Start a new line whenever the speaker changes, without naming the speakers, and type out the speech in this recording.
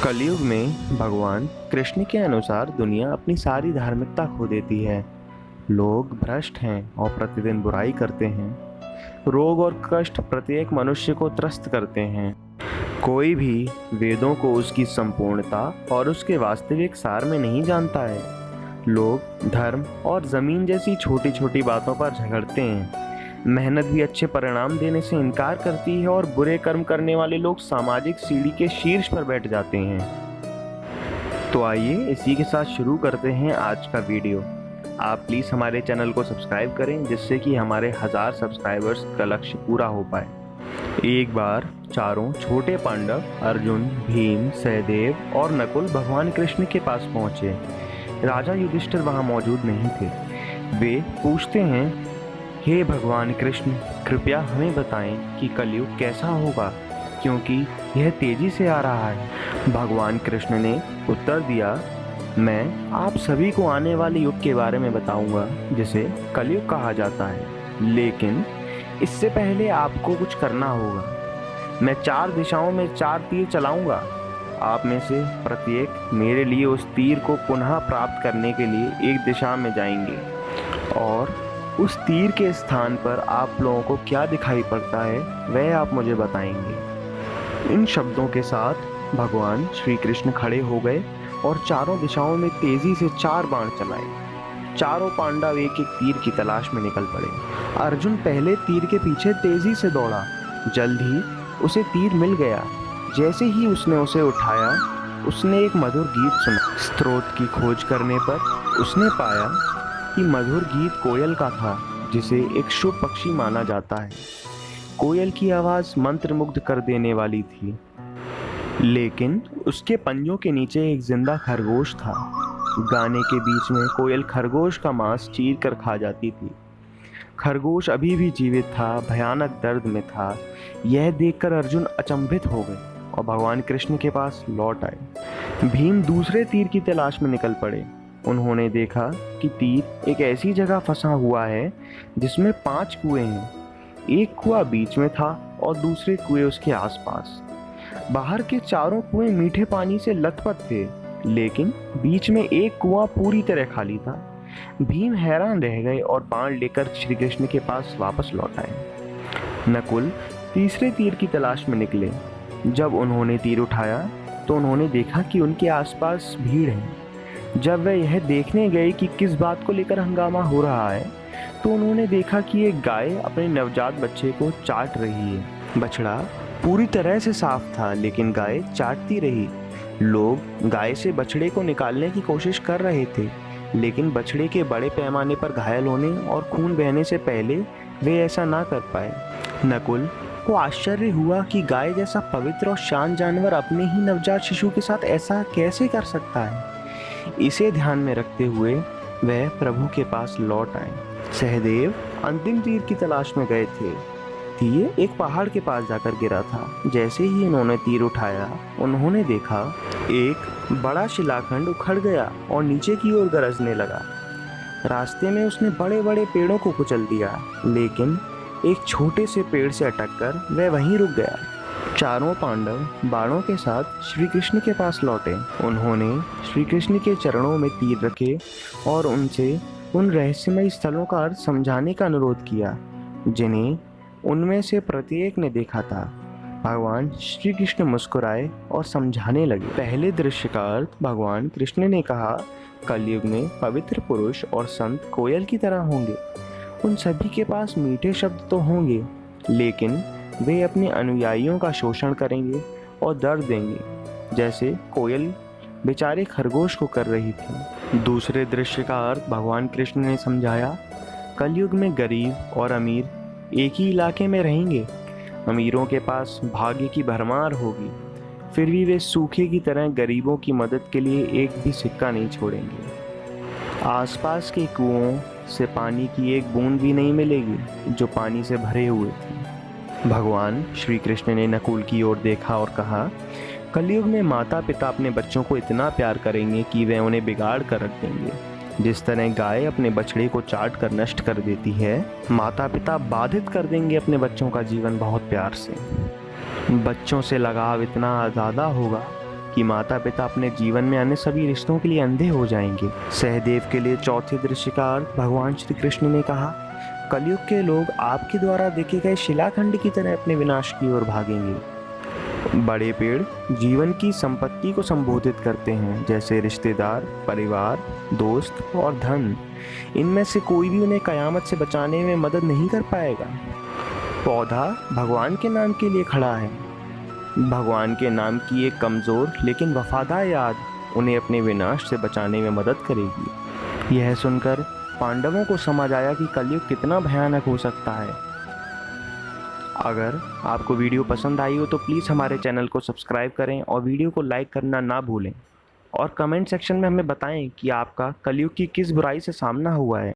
कलयुग में भगवान कृष्ण के अनुसार दुनिया अपनी सारी धार्मिकता खो देती है। लोग भ्रष्ट हैं और प्रतिदिन बुराई करते हैं। रोग और कष्ट प्रत्येक मनुष्य को त्रस्त करते हैं। कोई भी वेदों को उसकी संपूर्णता और उसके वास्तविक सार में नहीं जानता है। लोग धर्म और जमीन जैसी छोटी छोटी बातों पर झगड़ते हैं। मेहनत भी अच्छे परिणाम देने से इनकार करती है और बुरे कर्म करने वाले लोग सामाजिक सीढ़ी के शीर्ष पर बैठ जाते हैं। तो आइए इसी के साथ शुरू करते हैं आज का वीडियो। आप प्लीज़ हमारे चैनल को सब्सक्राइब करें जिससे कि हमारे 1000 सब्सक्राइबर्स का लक्ष्य पूरा हो पाए। एक बार चारों छोटे पांडव अर्जुन, भीम, सहदेव और नकुल भगवान कृष्ण के पास पहुँचे। राजा युधिष्ठिर वहाँ मौजूद नहीं थे। वे पूछते हैं, हे भगवान कृष्ण, कृपया हमें बताएं कि कलयुग कैसा होगा, क्योंकि यह तेजी से आ रहा है। भगवान कृष्ण ने उत्तर दिया, मैं आप सभी को आने वाले युग के बारे में बताऊंगा जिसे कलयुग कहा जाता है, लेकिन इससे पहले आपको कुछ करना होगा। मैं 4 दिशाओं में 4 तीर चलाऊंगा। आप में से प्रत्येक मेरे लिए उस तीर को पुनः प्राप्त करने के लिए एक दिशा में जाएंगे और उस तीर के स्थान पर आप लोगों को क्या दिखाई पड़ता है वह आप मुझे बताएंगे। इन शब्दों के साथ भगवान श्री कृष्ण खड़े हो गए और चारों दिशाओं में तेजी से 4 बाण चलाए। चारों पांडव एक एक तीर की तलाश में निकल पड़े। अर्जुन पहले तीर के पीछे तेजी से दौड़ा। जल्द ही उसे तीर मिल गया। जैसे ही उसने उसे उठाया, उसने एक मधुर गीत सुना। स्रोत की खोज करने पर उसने पाया कि मधुर गीत कोयल का था, जिसे एक शुभ पक्षी माना जाता है। कोयल की आवाज़ मंत्रमुग्ध कर देने वाली थी, लेकिन उसके पंजों के नीचे एक जिंदा खरगोश था। गाने के बीच में कोयल खरगोश का मांस चीर कर खा जाती थी। खरगोश अभी भी जीवित था, भयानक दर्द में था। यह देखकर अर्जुन अचंभित हो गए और भगवान कृष्ण के पास लौट आए। भीम दूसरे तीर की तलाश में निकल पड़े। उन्होंने देखा कि तीर एक ऐसी जगह फंसा हुआ है जिसमें 5 कुएं हैं। एक कुआं बीच में था और दूसरे कुएं उसके आसपास। बाहर के चारों कुएं मीठे पानी से लथपथ थे, लेकिन बीच में एक कुआं पूरी तरह खाली था। भीम हैरान रह गए और बाण लेकर श्री कृष्ण के पास वापस लौट आए। नकुल तीसरे तीर की तलाश में निकले। जब उन्होंने तीर उठाया तो उन्होंने देखा कि उनके आसपास भीड़ है। जब वे यह देखने गए कि किस बात को लेकर हंगामा हो रहा है, तो उन्होंने देखा कि एक गाय अपने नवजात बच्चे को चाट रही है। बछड़ा पूरी तरह से साफ था, लेकिन गाय चाटती रही। लोग गाय से बछड़े को निकालने की कोशिश कर रहे थे, लेकिन बछड़े के बड़े पैमाने पर घायल होने और खून बहने से पहले वे ऐसा ना कर पाए। नकुल को आश्चर्य हुआ कि गाय जैसा पवित्र और शांत जानवर अपने ही नवजात शिशु के साथ ऐसा कैसे कर सकता है। इसे ध्यान में रखते हुए वह प्रभु के पास लौट आए। सहदेव अंतिम तीर की तलाश में गए थे। तीर एक पहाड़ के पास जाकर गिरा था। जैसे ही उन्होंने तीर उठाया, उन्होंने देखा एक बड़ा शिलाखंड उखड़ गया और नीचे की ओर गरजने लगा। रास्ते में उसने बड़े बड़े पेड़ों को कुचल दिया, लेकिन एक छोटे से पेड़ से अटककर वह वहीं रुक गया। चारों पांडव बाणों के साथ श्री कृष्ण के पास लौटे। उन्होंने श्री कृष्ण के चरणों में तीर रखे और उनसे उन रहस्यमय स्थलों का अर्थ समझाने का अनुरोध किया जिन्हें उनमें से प्रत्येक ने देखा था। भगवान श्री कृष्ण मुस्कुराए और समझाने लगे। पहले दृश्य का अर्थ भगवान कृष्ण ने कहा, कलयुग में पवित्र पुरुष और संत कोयल की तरह होंगे। उन सभी के पास मीठे शब्द तो होंगे, लेकिन वे अपने अनुयायियों का शोषण करेंगे और दर्द देंगे, जैसे कोयल बेचारे खरगोश को कर रही थी। दूसरे दृश्य का अर्थ भगवान कृष्ण ने समझाया, कलयुग में गरीब और अमीर एक ही इलाके में रहेंगे। अमीरों के पास भाग्य की भरमार होगी, फिर भी वे सूखे की तरह गरीबों की मदद के लिए एक भी सिक्का नहीं छोड़ेंगे। आसपास के कुओं से पानी की एक बूंद भी नहीं मिलेगी जो पानी से भरे हुए थे। भगवान श्री कृष्ण ने नकुल की ओर देखा और कहा, कलयुग में माता पिता अपने बच्चों को इतना प्यार करेंगे कि वे उन्हें बिगाड़ कर रख देंगे। जिस तरह गाय अपने बछड़े को चाट कर नष्ट कर देती है, माता पिता बाधित कर देंगे अपने बच्चों का जीवन बहुत प्यार से। बच्चों से लगाव इतना ज़्यादा होगा कि माता पिता अपने जीवन में आने सभी रिश्तों के लिए अंधे हो जाएंगे। सहदेव के लिए चौथे दृश्य का अर्थ भगवान श्री कृष्ण ने कहा, कलयुग के लोग आपके द्वारा देखे गए शिलाखंड की तरह अपने विनाश की ओर भागेंगे। बड़े पेड़ जीवन की संपत्ति को संबोधित करते हैं, जैसे रिश्तेदार, परिवार, दोस्त और धन। इनमें से कोई भी उन्हें कयामत से बचाने में मदद नहीं कर पाएगा। पौधा भगवान के नाम के लिए खड़ा है। भगवान के नाम की एक कमज़ोर लेकिन वफादार याद उन्हें अपने विनाश से बचाने में मदद करेगी। यह सुनकर पांडवों को समझ आया कि कलयुग कितना भयानक हो सकता है। अगर आपको वीडियो पसंद आई हो तो प्लीज़ हमारे चैनल को सब्सक्राइब करें और वीडियो को लाइक करना ना भूलें। और कमेंट सेक्शन में हमें बताएं कि आपका कलयुग की किस बुराई से सामना हुआ है।